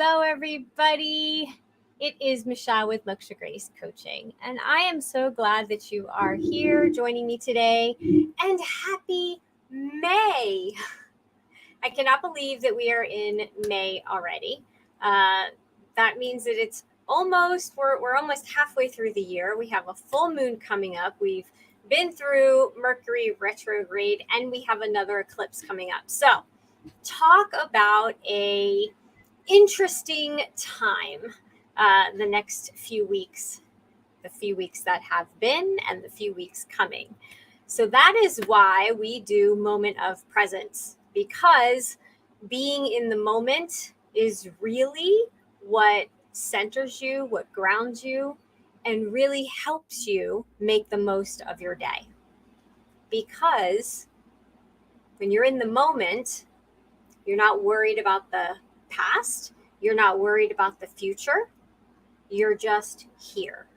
Hello, everybody. It is Michelle with Moksha Grace Coaching, and I am so glad that you are here joining me today. And happy May! I cannot believe that we are in May already. That means that it's we're almost halfway through the year. We have a full moon coming up. We've been through Mercury retrograde, and we have another eclipse coming up. So, talk about a interesting time the next the few weeks that have been and the few weeks coming. So that is why we do moment of presence, because being in the moment is really what centers you, what grounds you, and really helps you make the most of your day. Because when you're in the moment, you're not worried about the past. You're not worried about the future. You're just here.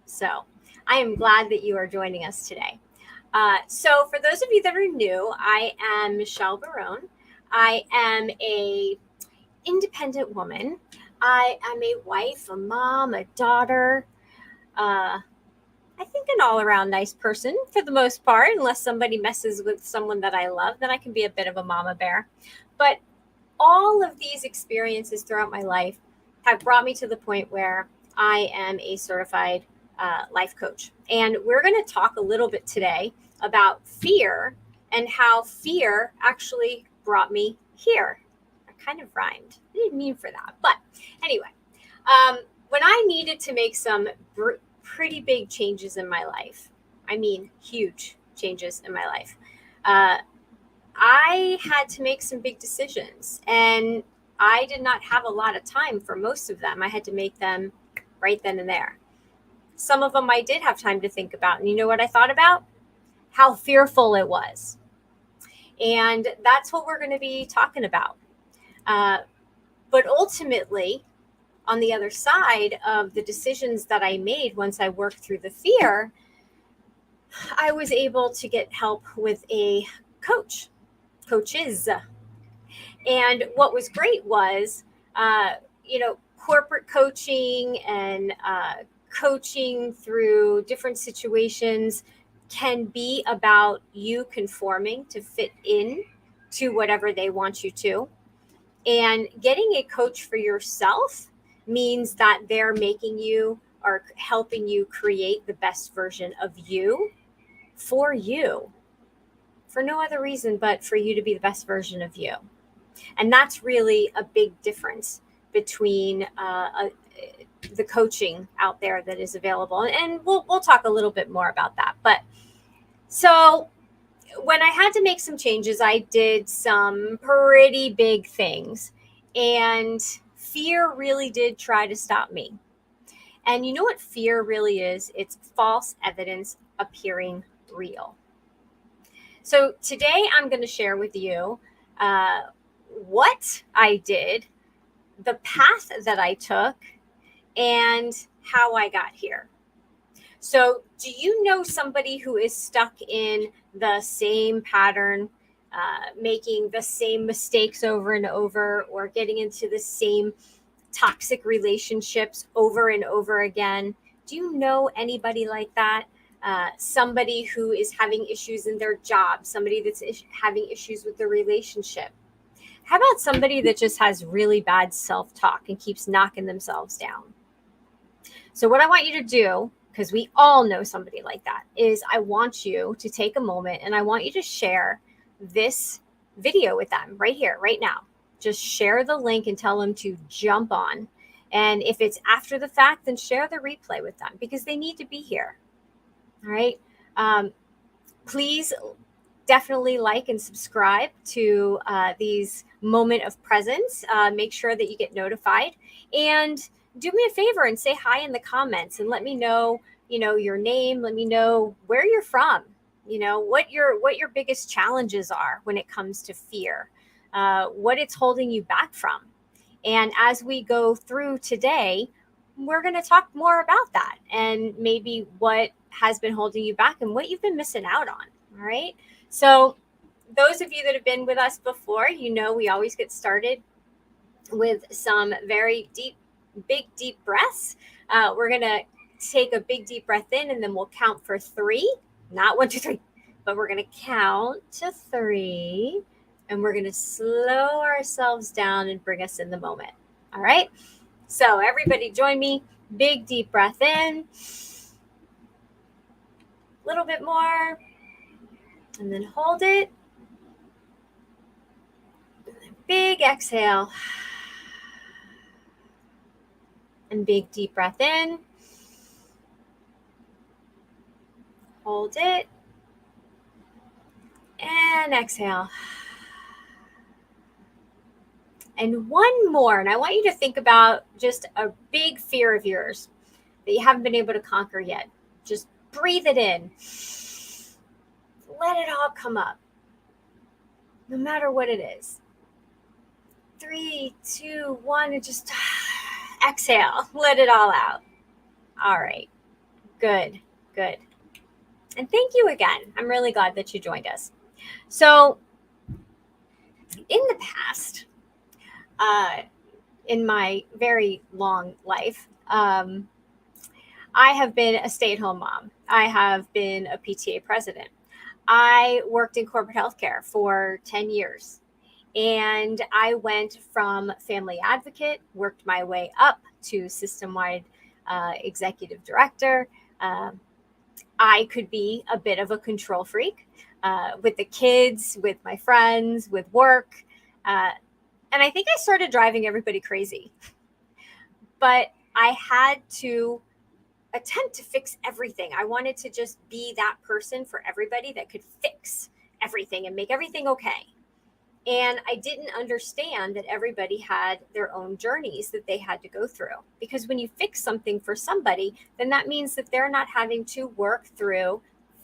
So I am glad that you are joining us today. So for those of you that are new, I am Michelle Barone. I am a independent woman. I am a wife, a mom, a daughter. I think an all-around nice person for the most part, unless somebody messes with someone that I love, then I can be a bit of a mama bear. But all of these experiences throughout my life have brought me to the point where I am a certified life coach. And we're going to talk a little bit today about fear and how fear actually brought me here. I kind of rhymed. I didn't mean for that. But anyway, when I needed to make some pretty big changes in my life, I mean, huge changes in my life, I had to make some big decisions, and I did not have a lot of time for most of them. I had to make them right then and there. Some of them I did have time to think about. And you know what I thought about? How fearful it was. And that's what we're going to be talking about. But ultimately, on the other side of the decisions that I made once I worked through the fear, I was able to get help with a coaches. And what was great was, corporate coaching and coaching through different situations can be about you conforming to fit in to whatever they want you to. And getting a coach for yourself means that they're making you or helping you create the best version of you for no other reason but for you to be the best version of you. And that's really a big difference between the coaching out there that is available. And we'll talk a little bit more about that. But so when I had to make some changes, I did some pretty big things. And fear really did try to stop me. And you know what fear really is? It's false evidence appearing real. So today I'm going to share with you what I did, the path that I took, and how I got here. So do you know somebody who is stuck in the same pattern, making the same mistakes over and over, or getting into the same toxic relationships over and over again? Do you know anybody like that? Somebody who is having issues in their job, somebody that's having issues with their relationship. How about somebody that just has really bad self-talk and keeps knocking themselves down? So what I want you to do, because we all know somebody like that, is I want you to take a moment and I want you to share this video with them right here, right now. Just share the link and tell them to jump on. And if it's after the fact, then share the replay with them because they need to be here. All right. Please definitely like and subscribe to these moment of presence. Make sure that you get notified, and do me a favor and say hi in the comments and let me know, your name. Let me know where you're from, what your biggest challenges are when it comes to fear, what it's holding you back from. And as we go through today, we're going to talk more about that and maybe what has been holding you back and what you've been missing out on. All right. So those of you that have been with us before, we always get started with some very deep breaths. We're going to take a big deep breath in, and then we'll count for 3, not 1, 2, 3, but we're going to count to 3, and we're going to slow ourselves down and bring us in the moment. All right. So everybody join me. Big deep breath in. A little bit more. And then hold it. And then big exhale. And big deep breath in. Hold it. And exhale. And one more. And I want you to think about just a big fear of yours that you haven't been able to conquer yet. Just breathe it in. Let it all come up, no matter what it is. 3, 2, 1, and just exhale. Let it all out. All right. Good. And thank you again. I'm really glad that you joined us. So, in the past, in my very long life, I have been a stay-at-home mom. I have been a PTA president. I worked in corporate healthcare for 10 years. And I went from family advocate, worked my way up to system-wide executive director. I could be a bit of a control freak with the kids, with my friends, with work. And I think I started driving everybody crazy. But I had to attempt to fix everything. I wanted to just be that person for everybody that could fix everything and make everything okay. And I didn't understand that everybody had their own journeys that they had to go through. Because when you fix something for somebody, then that means that they're not having to work through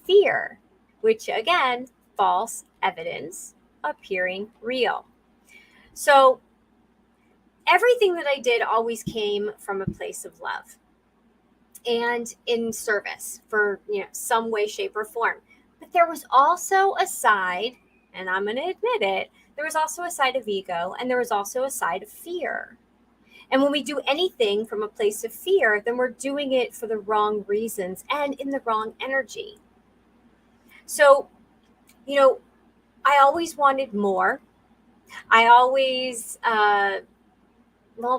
fear, which again, false evidence appearing real. So everything that I did always came from a place of love and in service for, some way, shape, or form. But there was also a side, and I'm going to admit it, there was also a side of ego, and there was also a side of fear. And when we do anything from a place of fear, then we're doing it for the wrong reasons and in the wrong energy. So, I always wanted more. I always,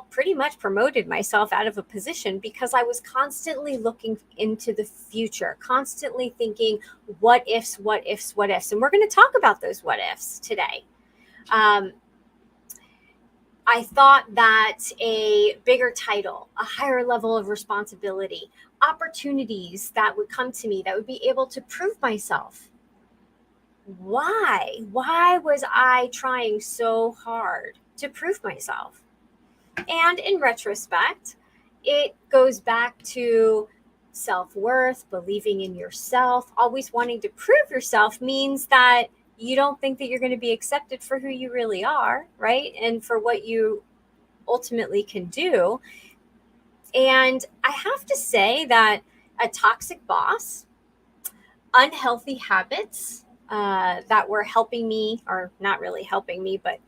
pretty much promoted myself out of a position because I was constantly looking into the future, constantly thinking, what ifs, what ifs, what ifs. And we're going to talk about those what ifs today. I thought that a bigger title, a higher level of responsibility, opportunities that would come to me that would be able to prove myself. Why? Why was I trying so hard to prove myself? And in retrospect, it goes back to self-worth, believing in yourself. Always wanting to prove yourself means that you don't think that you're going to be accepted for who you really are, right? And for what you ultimately can do. And I have to say that a toxic boss, unhealthy habits that were helping me, or not really helping me, but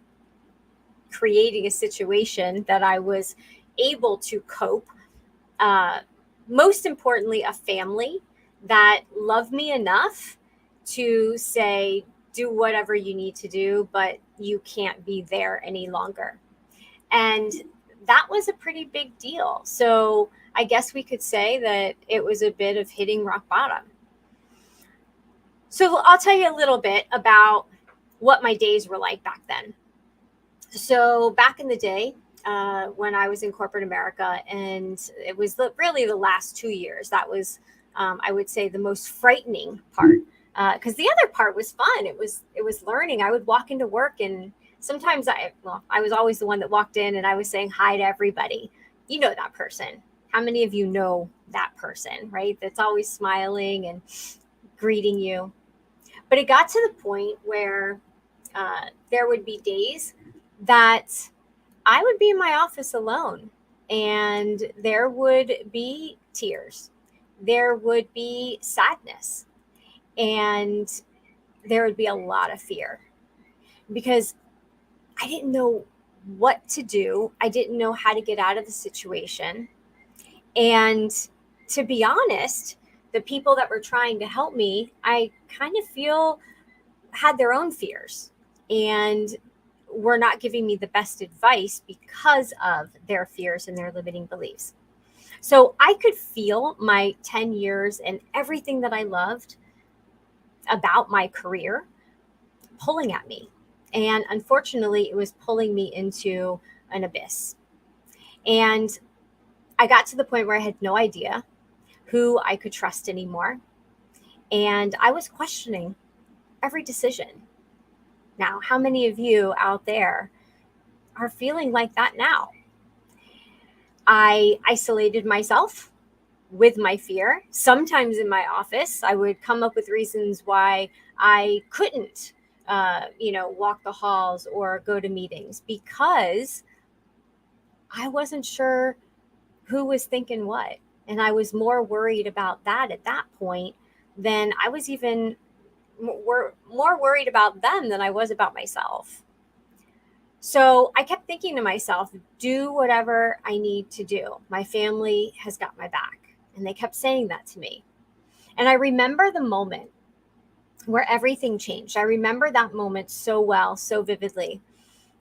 creating a situation that I was able to cope. Most importantly, a family that loved me enough to say, do whatever you need to do, but you can't be there any longer. And that was a pretty big deal. So I guess we could say that it was a bit of hitting rock bottom. So I'll tell you a little bit about what my days were like back then. So back in the day, when I was in corporate America, and it was really the last 2 years, that was, I would say, the most frightening part. Because the other part was fun. It was learning. I would walk into work, and sometimes I was always the one that walked in, and I was saying hi to everybody. You know that person. How many of you know that person, right? That's always smiling and greeting you. But it got to the point where there would be days that I would be in my office alone, and there would be tears. There would be sadness. And there would be a lot of fear because I didn't know what to do. I didn't know how to get out of the situation. And to be honest, the people that were trying to help me, I kind of feel had their own fears and were not giving me the best advice because of their fears and their limiting beliefs. So I could feel my 10 years and everything that I loved about my career pulling at me. And unfortunately, it was pulling me into an abyss. And I got to the point where I had no idea who I could trust anymore. And I was questioning every decision. Now, how many of you out there are feeling like that now? I isolated myself with my fear. Sometimes in my office, I would come up with reasons why I couldn't, walk the halls or go to meetings because I wasn't sure who was thinking what. And I was more worried about that at that point than I was even more worried about them than I was about myself. So I kept thinking to myself, do whatever I need to do. My family has got my back. And they kept saying that to me. And I remember the moment where everything changed. I remember that moment so well, so vividly.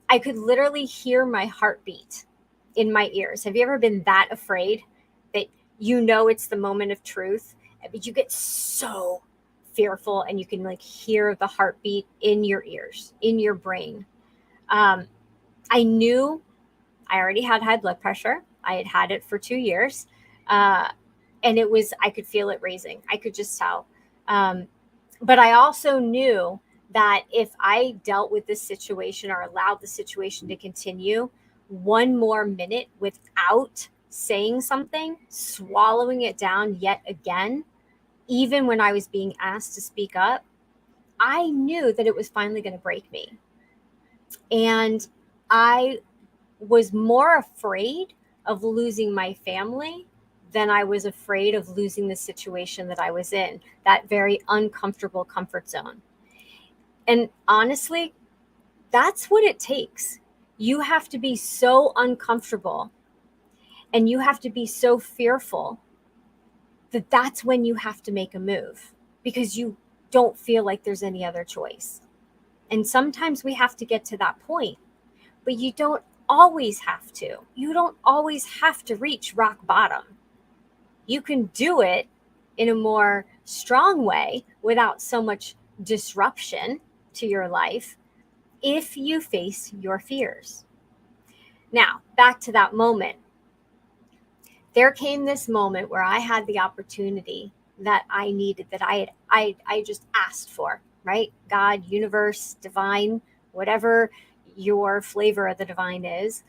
I could literally hear my heartbeat in my ears. Have you ever been that afraid that you know it's the moment of truth, but you get so fearful and you can like hear the heartbeat in your ears, in your brain? I knew I already had high blood pressure. I had had it for 2 years. And I could feel it raising. I could just tell. But I also knew that if I dealt with this situation or allowed the situation to continue one more minute without saying something, swallowing it down yet again, even when I was being asked to speak up, I knew that it was finally going to break me. And I was more afraid of losing my family than I was afraid of losing the situation that I was in, that very uncomfortable comfort zone. And honestly, that's what it takes. You have to be so uncomfortable and you have to be so fearful that that's when you have to make a move because you don't feel like there's any other choice. And sometimes we have to get to that point, but you don't always have to. You don't always have to reach rock bottom. You can do it in a more strong way without so much disruption to your life if you face your fears. Now, back to that moment. There came this moment where I had the opportunity that I needed, that I just asked for, right? God, universe, divine, whatever your flavor of the divine is.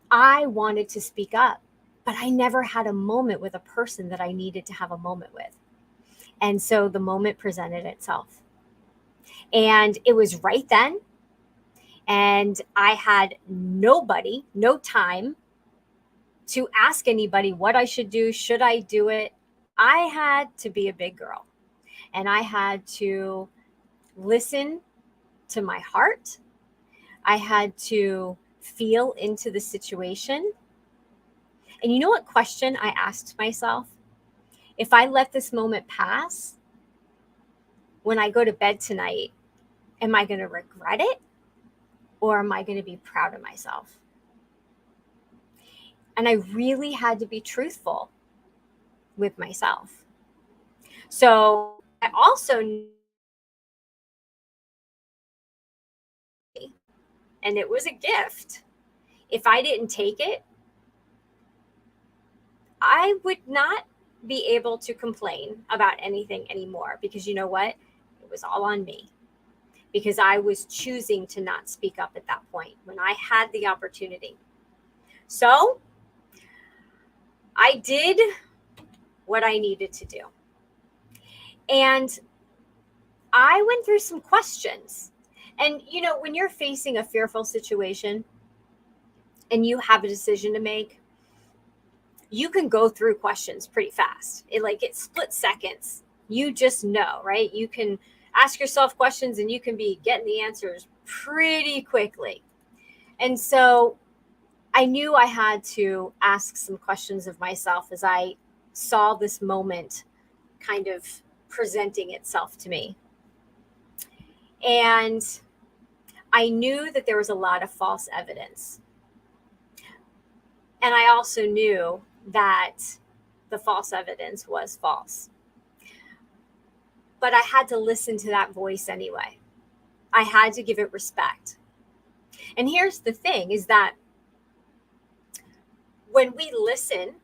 I wanted to speak up, but I never had a moment with a person that I needed to have a moment with. And so the moment presented itself. And it was right then. And I had nobody, no time to ask anybody what I should do. Should I do it? I had to be a big girl and I had to listen to my heart. I had to feel into the situation. And you know what question I asked myself? If I let this moment pass, when I go to bed tonight, am I going to regret it or am I going to be proud of myself? And I really had to be truthful with myself. So I also knew, and it was a gift. If I didn't take it, I would not be able to complain about anything anymore because you know what? It was all on me because I was choosing to not speak up at that point when I had the opportunity. So I did what I needed to do. And I went through some questions. And, you know, when you're facing a fearful situation and you have a decision to make, you can go through questions pretty fast. It's split seconds. You just know, right? You can ask yourself questions and you can be getting the answers pretty quickly. And so I knew I had to ask some questions of myself as I saw this moment kind of presenting itself to me. And I knew that there was a lot of false evidence. And I also knew that the false evidence was false. But I had to listen to that voice anyway. I had to give it respect. And here's the thing is that when we listen,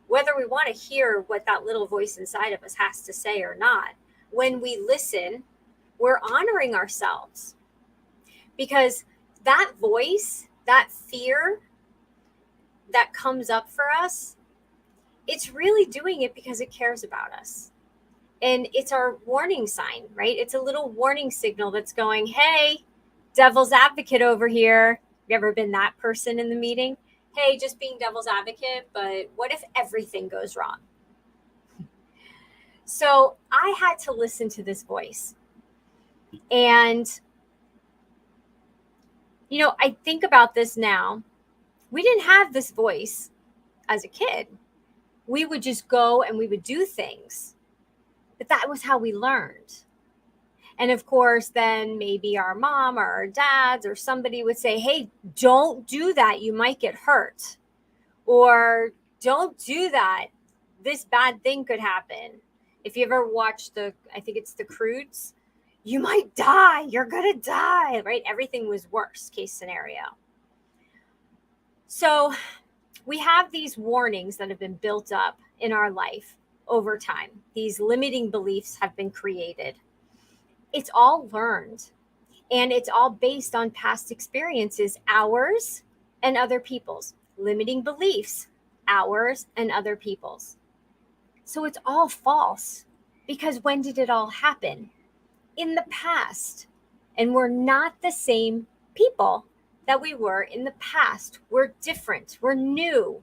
whether we want to hear what that little voice inside of us has to say or not, when we listen, we're honoring ourselves. Because that voice, that fear that comes up for us, it's really doing it because it cares about us. And it's our warning sign, right? It's a little warning signal that's going, hey, devil's advocate over here. Have you ever been that person in the meeting? Hey, just being devil's advocate, but what if everything goes wrong? So I had to listen to this voice. And, I think about this now. We didn't have this voice as a kid. We would just go and we would do things. But that was how we learned. And of course, then maybe our mom or our dads or somebody would say, hey, don't do that. You might get hurt. Or don't do that. This bad thing could happen. If you ever watched I think it's The Croods, you might die. You're going to die, right? Everything was worst case scenario. So we have these warnings that have been built up in our life over time. These limiting beliefs have been created. It's all learned, and it's all based on past experiences, ours and other people's. Limiting beliefs, ours and other people's. So it's all false, because when did it all happen? In the past. And we're not the same people that we were in the past. We're different. We're new.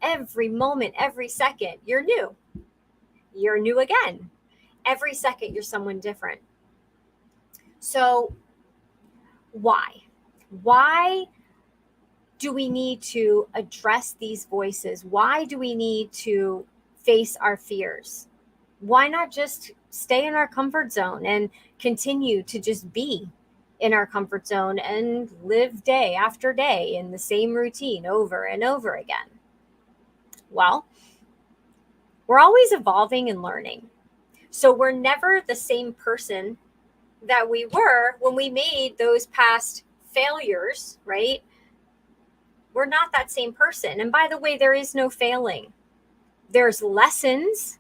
Every moment, every second, you're new. You're new again. Every second, you're someone different. So why? Why do we need to address these voices? Why do we need to face our fears? Why not just stay in our comfort zone and continue to just be in our comfort zone and live day after day in the same routine over and over again? Well, we're always evolving and learning. So we're never the same person that we were when we made those past failures, right? We're not that same person. And by the way, there is no failing. There's lessons.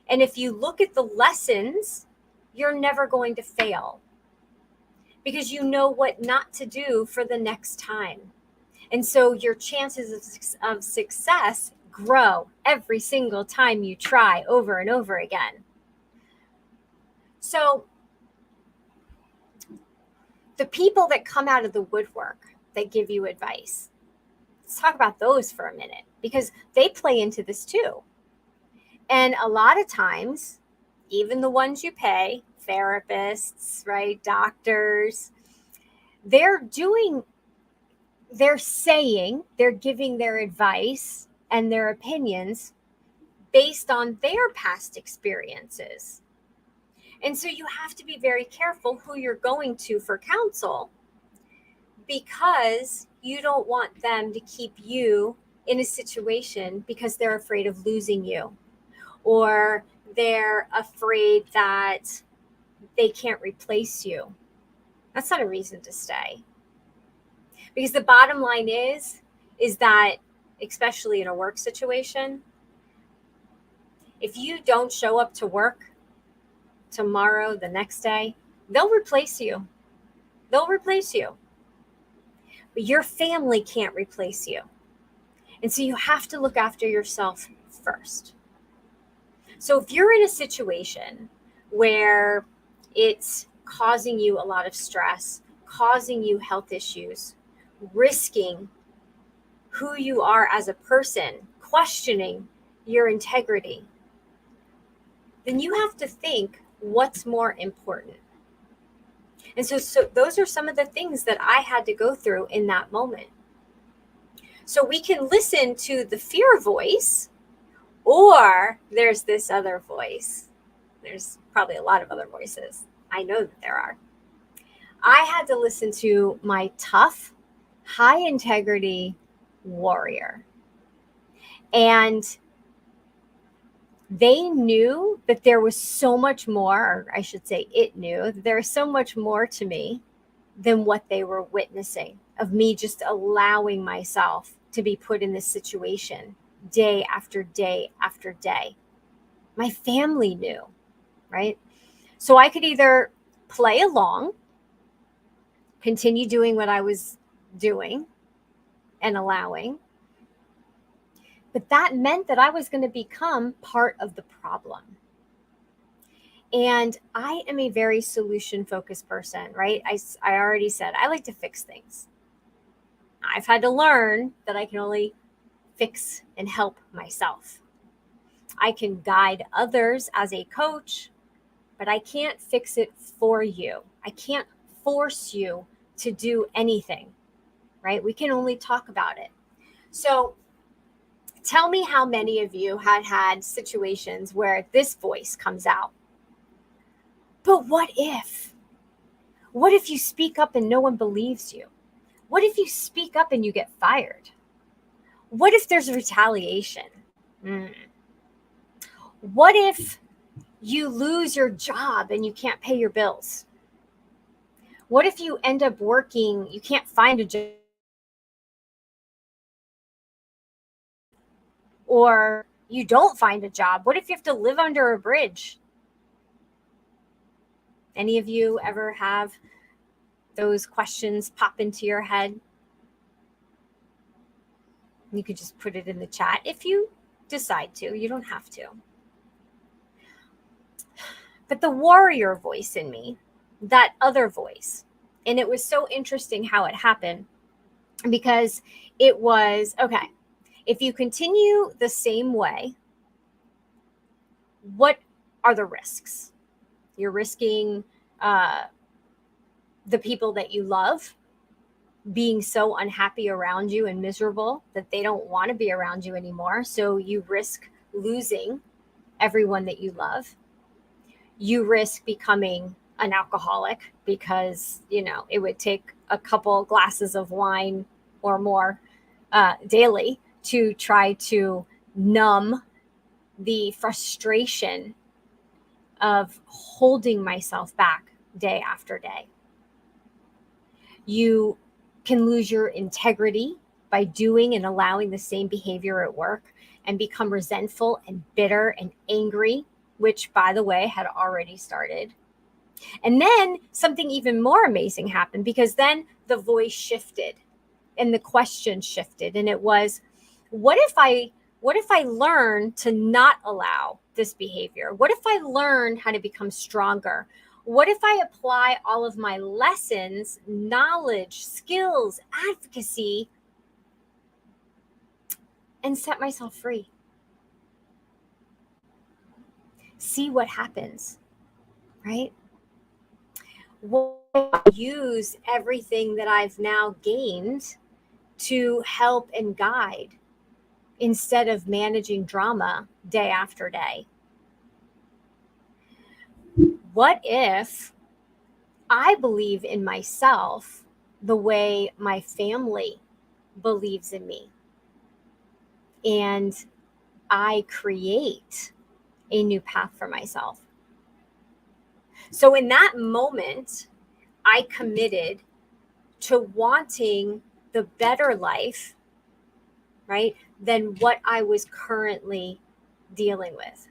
And if you look at the lessons, you're never going to fail, because you know what not to do for the next time. And so your chances of success grow every single time you try over and over again. So the people that come out of the woodwork that give you advice, let's talk about those for a minute, because they play into this too. And a lot of times, even the ones you pay, therapists, right, doctors, they're giving their advice and their opinions based on their past experiences. And so you have to be very careful who you're going to for counsel, because you don't want them to keep you in a situation because they're afraid of losing you, or they're afraid that they can't replace you. That's not a reason to stay. Because the bottom line is that, especially in a work situation, if you don't show up to work tomorrow, the next day, they'll replace you. They'll replace you. But your family can't replace you. And so you have to look after yourself first. So if you're in a situation where it's causing you a lot of stress, causing you health issues, risking who you are as a person, questioning your integrity, then you have to think, what's more important? And so those are some of the things that I had to go through in that moment. So we can listen to the fear voice, or there's this other voice. There's probably a lot of other voices. I know that there are. I had to listen to my tough, high integrity warrior. And they knew that there was so much more, or I should say it knew that there was so much more to me than what they were witnessing of me just allowing myself to be put in this situation day after day after day. My family knew, right? So I could either play along, continue doing what I was doing and allowing, but that meant that I was going to become part of the problem. And I am a very solution focused person, right? I already said I like to fix things. I've had to learn that I can only fix and help myself. I can guide others as a coach, but I can't fix it for you. I can't force you to do anything, right? We can only talk about it. So tell me how many of you had situations where this voice comes out. But what if? What if you speak up and no one believes you? What if you speak up and you get fired? What if there's retaliation? What if you lose your job and you can't pay your bills? What if you end up working, you can't find a job? Or you don't find a job? What if you have to live under a bridge? Any of you ever have those questions pop into your head? You could just put it in the chat if you decide to. You don't have to. But the warrior voice in me, that other voice, and it was so interesting how it happened, because it was, okay, if you continue the same way, what are the risks? You're risking the people that you love being so unhappy around you and miserable that they don't want to be around you anymore. So you risk losing everyone that you love. You risk becoming an alcoholic because, it would take a couple glasses of wine or more daily to try to numb the frustration of holding myself back day after day. You can lose your integrity by doing and allowing the same behavior at work and become resentful and bitter and angry, which, by the way, had already started. And then something even more amazing happened, because then the voice shifted and the question shifted. And it was, what if I learn to not allow this behavior? What if I learn how to become stronger? What if I apply all of my lessons, knowledge, skills, advocacy, and set myself free? See what happens, right? What if I use everything that I've now gained to help and guide instead of managing drama day after day? What if I believe in myself the way my family believes in me, and I create a new path for myself? So in that moment, I committed to wanting the better life, right, than what I was currently dealing with.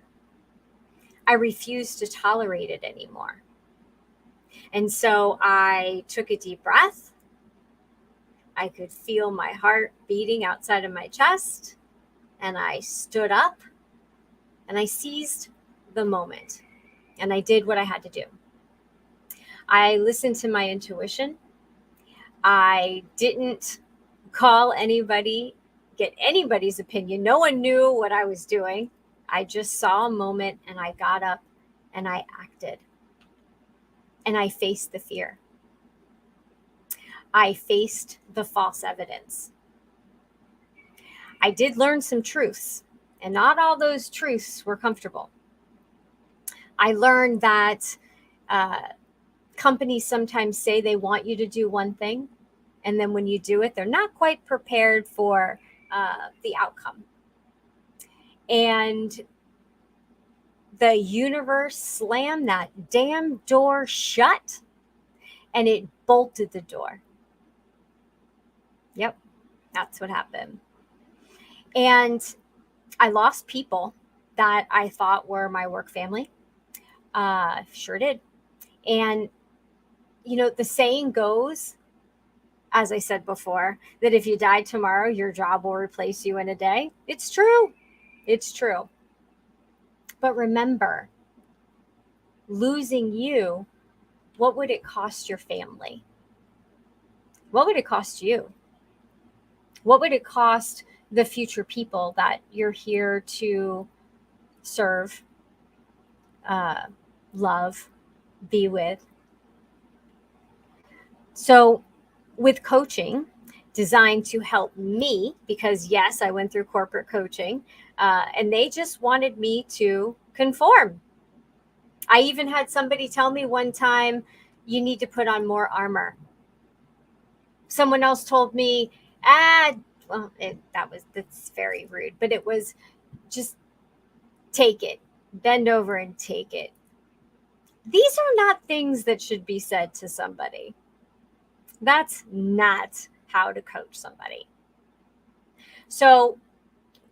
I refused to tolerate it anymore. And so I took a deep breath. I could feel my heart beating outside of my chest. And I stood up and I seized the moment. And I did what I had to do. I listened to my intuition. I didn't call anybody, get anybody's opinion. No one knew what I was doing. I just saw a moment and I got up and I acted. And I faced the fear. I faced the false evidence. I did learn some truths, and not all those truths were comfortable. I learned that companies sometimes say they want you to do one thing, and then when you do it, they're not quite prepared for the outcome. And the universe slammed that damn door shut, and it bolted the door. Yep, that's what happened. And I lost people that I thought were my work family. Sure did. And, the saying goes, as I said before, that if you die tomorrow, your job will replace you in a day. It's true. It's true. But remember, losing you, what would it cost your family? What would it cost you? What would it cost the future people that you're here to serve, love, be with? So, with coaching designed to help me, because yes, I went through corporate coaching, and they just wanted me to conform. I even had somebody tell me one time, you need to put on more armor. Someone else told me, that's very rude, but it was just take it, bend over and take it. These are not things that should be said to somebody. That's not how to coach somebody. So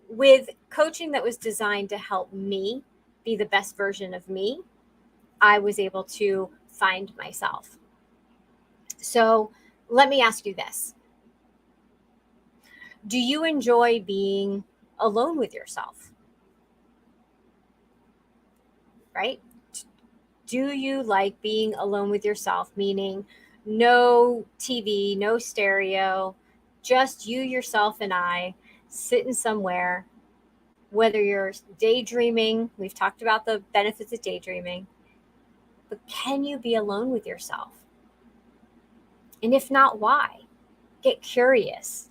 with coaching that was designed to help me be the best version of me, I was able to find myself. So let me ask you this. Do you enjoy being alone with yourself? Right? Do you like being alone with yourself, meaning no TV, no stereo, just you, yourself, and I sitting somewhere, whether you're daydreaming, we've talked about the benefits of daydreaming, but can you be alone with yourself? And if not, why? Get curious.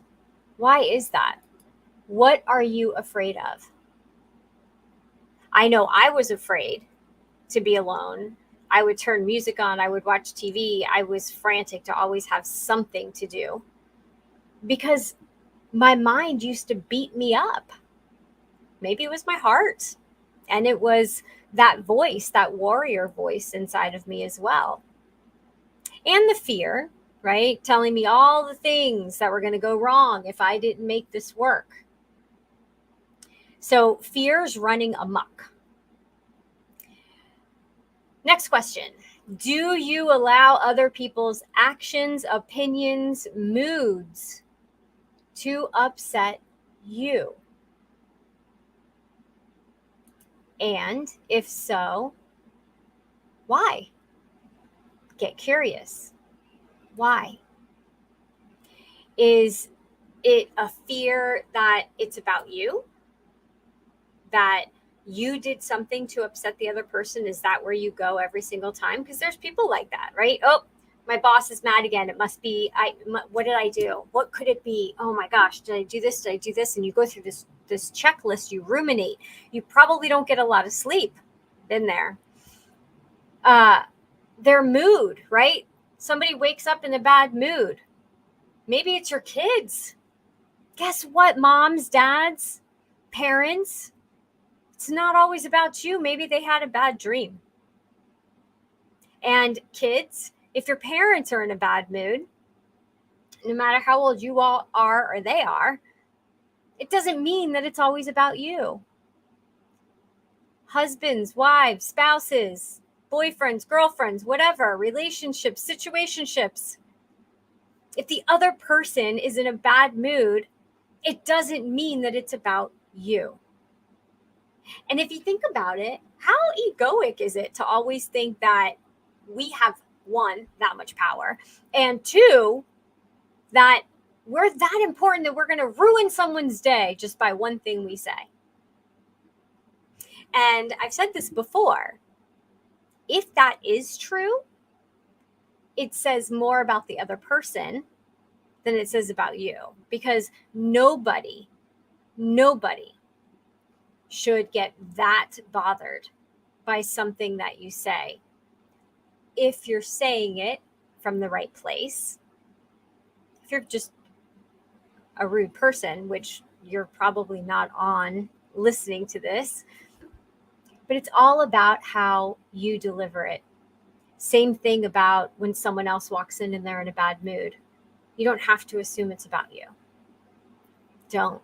Why is that? What are you afraid of? I know I was afraid to be alone. I would turn music on, I would watch TV. I was frantic to always have something to do because my mind used to beat me up. Maybe it was my heart, and it was that voice, that warrior voice inside of me as well. And the fear, right? Telling me all the things that were going to go wrong if I didn't make this work. So fear's running amok. Next question. Do you allow other people's actions, opinions, moods to upset you? And if so, why? Get curious. Why? Is it a fear that it's about you? That you did something to upset the other person? Is that where you go every single time? Because there's people like that, right? Oh, my boss is mad again. It must be, what did I do? What could it be? Oh my gosh, did I do this? Did I do this? And you go through this checklist, you ruminate. You probably don't get a lot of sleep. Been there. Their mood, right? Somebody wakes up in a bad mood. Maybe it's your kids. Guess what, moms, dads, parents? It's not always about you. Maybe they had a bad dream. And kids, if your parents are in a bad mood, no matter how old you all are or they are, it doesn't mean that it's always about you. Husbands, wives, spouses, boyfriends, girlfriends, whatever, relationships, situationships. If the other person is in a bad mood, it doesn't mean that it's about you. And if you think about it, how egoic is it to always think that we have, one, that much power, and two, that we're that important that we're going to ruin someone's day just by one thing we say? And I've said this before. If that is true, it says more about the other person than it says about you, because nobody should get that bothered by something that you say if you're saying it from the right place. If you're just a rude person, which you're probably not on listening to this, but it's all about how you deliver it. Same thing about when someone else walks in and they're in a bad mood. You don't have to assume it's about you. Don't.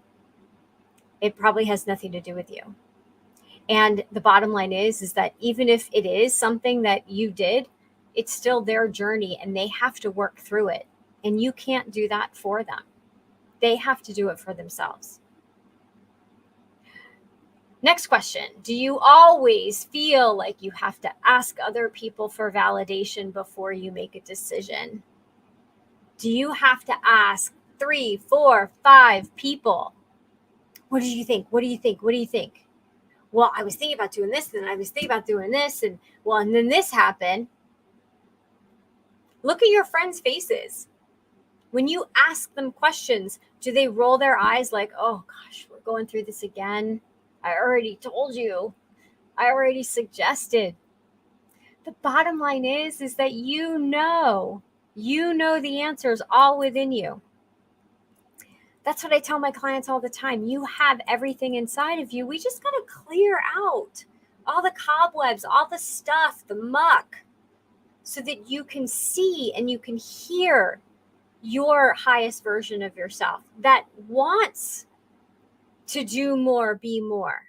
It probably has nothing to do with you. And the bottom line is that even if it is something that you did, it's still their journey and they have to work through it. And you can't do that for them. They have to do it for themselves. Next question. Do you always feel like you have to ask other people for validation before you make a decision? Do you have to ask 3, 4, 5 people? What do you think? What do you think? What do you think? Well, I was thinking about doing this, and I was thinking about doing this, and then this happened. Look at your friends' faces. When you ask them questions, do they roll their eyes like, oh gosh, we're going through this again? I already told you. I already suggested. The bottom line is that you know the answers all within you. That's what I tell my clients all the time. You have everything inside of you. We just got to clear out all the cobwebs, all the stuff, the muck, so that you can see and you can hear your highest version of yourself that wants to do more, be more.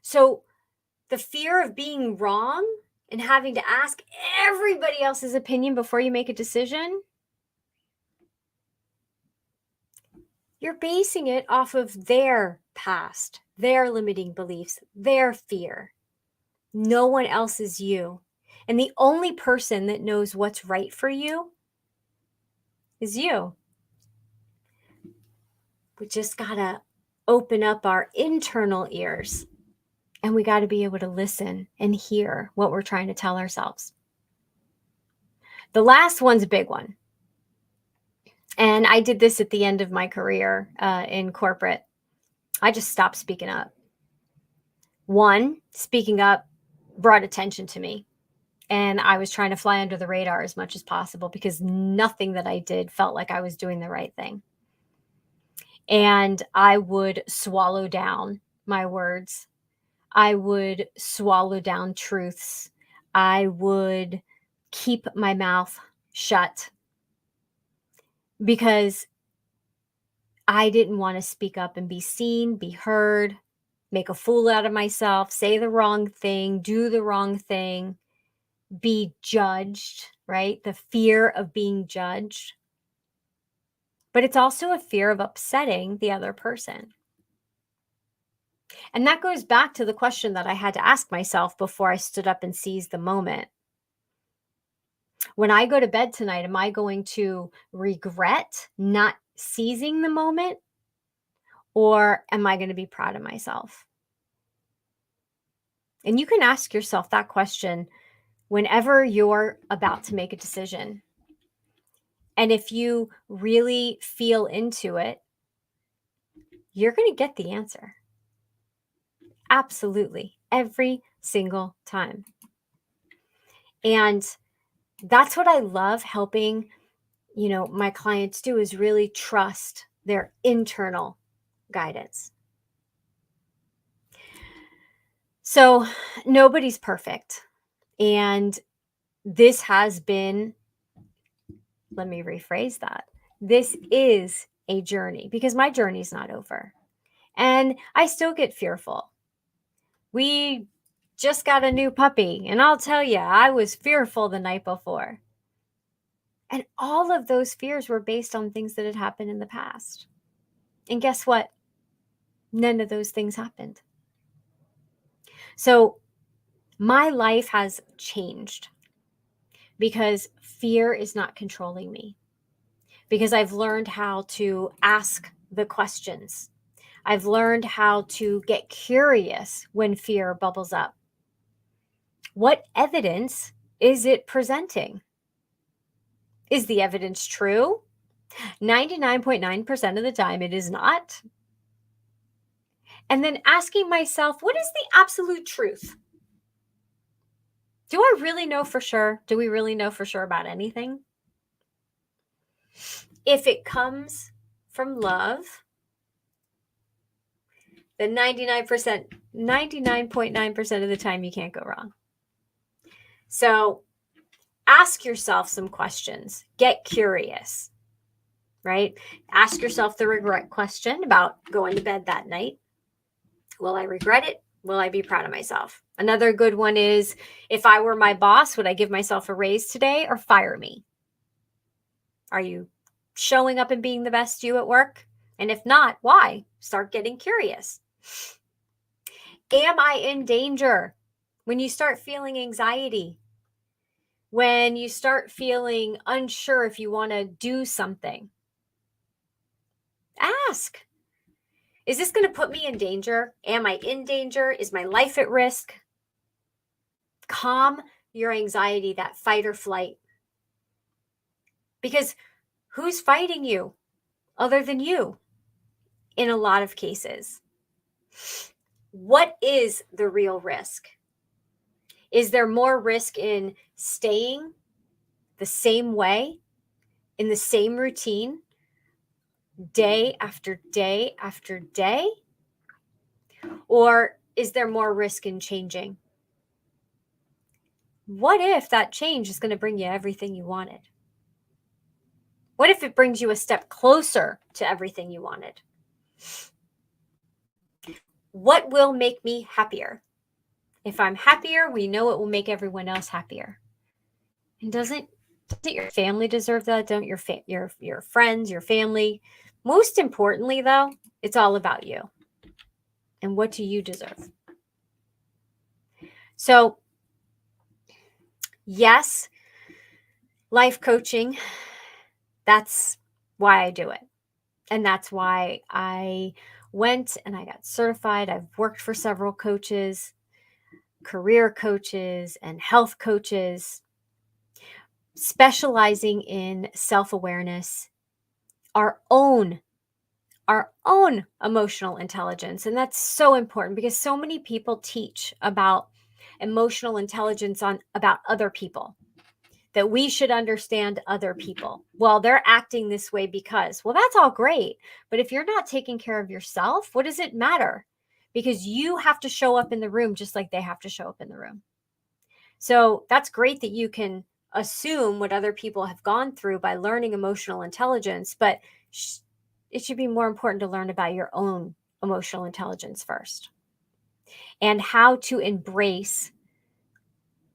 So the fear of being wrong and having to ask everybody else's opinion before you make a decision, you're basing it off of their past, their limiting beliefs, their fear. No one else is you. And the only person that knows what's right for you is you. We just got to open up our internal ears, and we got to be able to listen and hear what we're trying to tell ourselves. The last one's a big one. And I did this at the end of my career in corporate. I just stopped speaking up. One, speaking up brought attention to me. And I was trying to fly under the radar as much as possible because nothing that I did felt like I was doing the right thing. And I would swallow down my words. I would swallow down truths. I would keep my mouth shut because I didn't want to speak up and be seen, be heard, make a fool out of myself, say the wrong thing, do the wrong thing, be judged, right? The fear of being judged. But it's also a fear of upsetting the other person. And that goes back to the question that I had to ask myself before I stood up and seized the moment. When I go to bed tonight, am I going to regret not seizing the moment? Or am I going to be proud of myself? And you can ask yourself that question whenever you're about to make a decision. And if you really feel into it, you're going to get the answer. Absolutely. Every single time. And that's what I love helping, my clients do, is really trust their internal guidance. So nobody's perfect. And this has been, let me rephrase that. This is a journey because my journey's not over. And I still get fearful. We just got a new puppy, and I'll tell you, I was fearful the night before. And all of those fears were based on things that had happened in the past. And guess what? None of those things happened. So my life has changed because fear is not controlling me. Because I've learned how to ask the questions. I've learned how to get curious when fear bubbles up. What evidence is it presenting? Is the evidence true? 99.9% of the time, it is not. And then asking myself, what is the absolute truth? Do I really know for sure? Do we really know for sure about anything? If it comes from love, then 99.9% of the time, you can't go wrong. So ask yourself some questions. Get curious, right? Ask yourself the regret question about going to bed that night. Will I regret it? Will I be proud of myself? Another good one is, if I were my boss, would I give myself a raise today or fire me? Are you showing up and being the best you at work? And if not, why? Start getting curious. Am I in danger? When you start feeling anxiety, when you start feeling unsure if you want to do something, ask, is this going to put me in danger? Am I in danger? Is my life at risk? Calm your anxiety, that fight or flight. Because who's fighting you other than you in a lot of cases? What is the real risk? Is there more risk in staying the same way, in the same routine, day after day after day? Or is there more risk in changing? What if that change is going to bring you everything you wanted? What if it brings you a step closer to everything you wanted? What will make me happier? If I'm happier, we know it will make everyone else happier. And doesn't your family deserve that? Don't your friends, your family? Most importantly, though, it's all about you. And what do you deserve? So, yes, life coaching, that's why I do it. And that's why I went and I got certified. I've worked for several coaches, career coaches, and health coaches, specializing in self-awareness, our own emotional intelligence. And that's so important because so many people teach about emotional intelligence about other people, that we should understand other people. Well, they're acting this way because, well, that's all great. But if you're not taking care of yourself, what does it matter? Because you have to show up in the room just like they have to show up in the room. So that's great that you can assume what other people have gone through by learning emotional intelligence, but it should be more important to learn about your own emotional intelligence first and how to embrace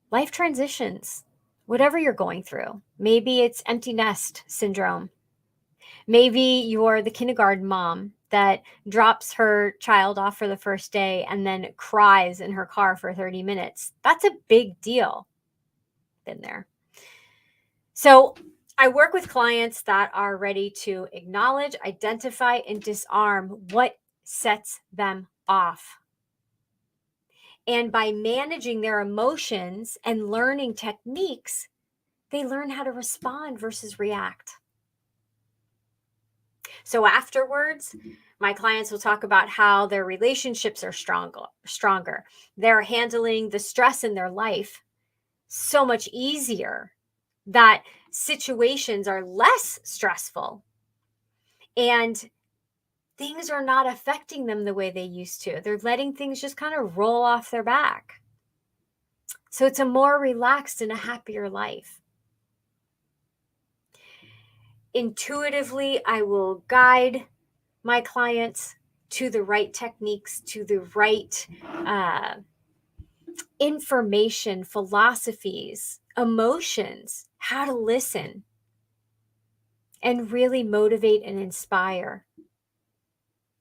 life transitions, whatever you're going through. Maybe it's empty nest syndrome. Maybe you're the kindergarten mom that drops her child off for the first day and then cries in her car for 30 minutes. That's a big deal. Been there. So I work with clients that are ready to acknowledge, identify, and disarm what sets them off. And by managing their emotions and learning techniques, they learn how to respond versus react. So afterwards, my clients will talk about how their relationships are stronger. They're handling the stress in their life so much easier, that situations are less stressful and things are not affecting them the way they used to. They're letting things just kind of roll off their back. So it's a more relaxed and a happier life. Intuitively, I will guide my clients to the right techniques, to the right information, philosophies, emotions, how to listen, and really motivate and inspire,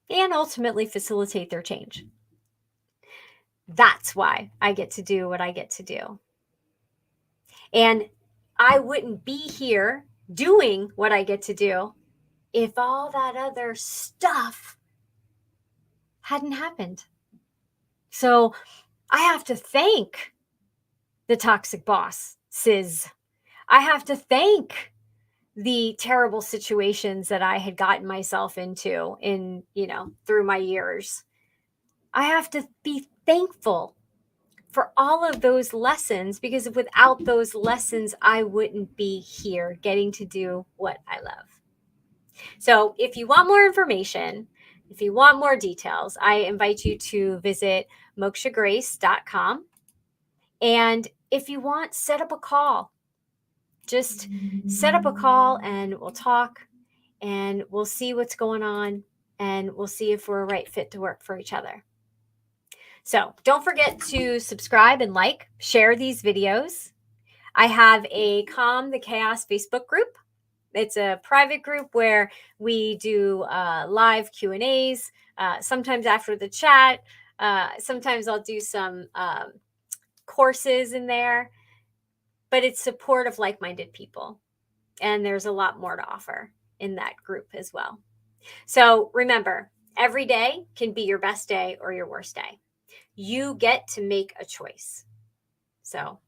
and ultimately facilitate their change. That's why I get to do what I get to do. And I wouldn't be here doing what I get to do if all that other stuff hadn't happened. So I have to thank the toxic boss, Sis. I have to thank the terrible situations that I had gotten myself into through my years. I have to be thankful for all of those lessons, because without those lessons, I wouldn't be here getting to do what I love. So if you want more information, if you want more details, I invite you to visit mokshagrace.com. And if you want, set up a call. Just set up a call and we'll talk and we'll see what's going on and we'll see if we're a right fit to work for each other. So don't forget to subscribe and share these videos. I have a Calm the Chaos Facebook group. It's a private group where we do live Q&As, sometimes after the chat. Sometimes I'll do some courses in there, but it's support of like-minded people. And there's a lot more to offer in that group as well. So remember, every day can be your best day or your worst day. You get to make a choice. So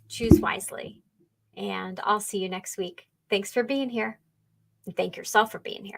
choose wisely. And I'll see you next week. Thanks for being here. And thank yourself for being here.